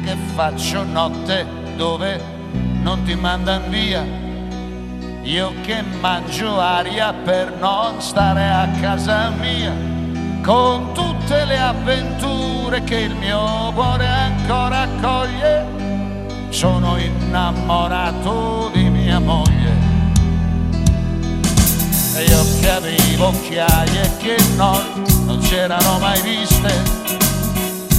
che faccio notte dove non ti mandan via, io che mangio aria per non stare a casa mia, con tutte le avventure che il mio cuore ancora accoglie, sono innamorato di mia moglie. E io che avevo occhiaie che non c'erano mai viste,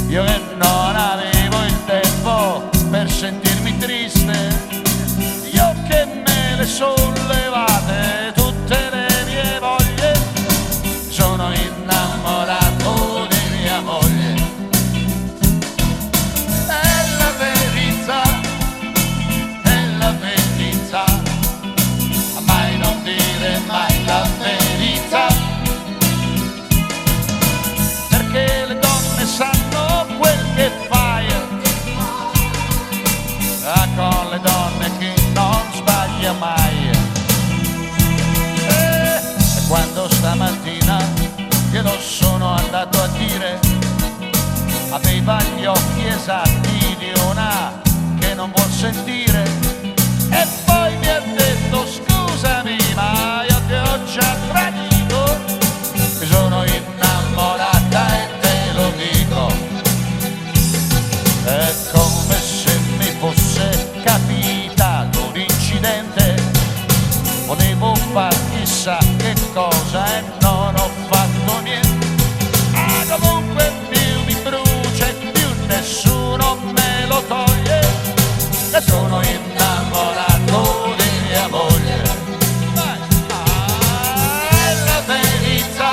io che non avevo il tempo per sentirmi triste, io che me le sollevate tutte le mie voglie, sono innamorato di mia moglie. È la verità, è la verità, mai non dire mai la verità, perché le donne sanno quel che fai, con le donne che non sbaglia mai. E quando stamattina glielo sono andato a dire, aveva gli occhi esatti di una che non vuol sentire, e poi mi ha detto scusami ma io ti ho già tradito, mi sono innamorata e te lo dico. È come se mi fosse capitato un incidente, potevo far chissà che cosa e non ho fatto niente. Ah, comunque più mi brucia e più nessuno me lo toglie, e sono innamorato di mia moglie. Ah, è la verità,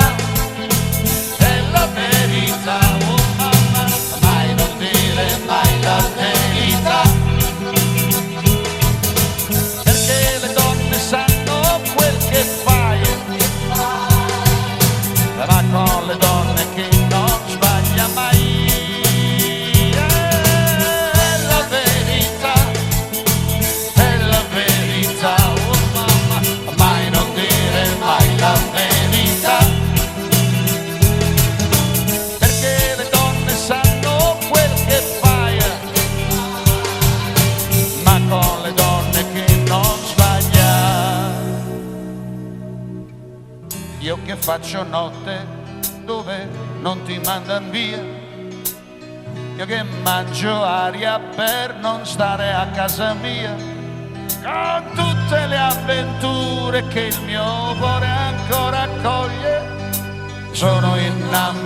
è la verità, oh mamma, mai non dire mai la verità, perché le donne sanno quel che fai, ma con le donne che non sbaglia mai. È la verità, è la verità, oh mamma, mai non dire mai la verità, perché le donne sanno quel che fai, ma con le donne che non sbaglia. Io che faccio notte dove non ti mandan via, io che mangio aria per non stare a casa mia, con tutte le avventure che il mio cuore ancora accoglie, sono innamorato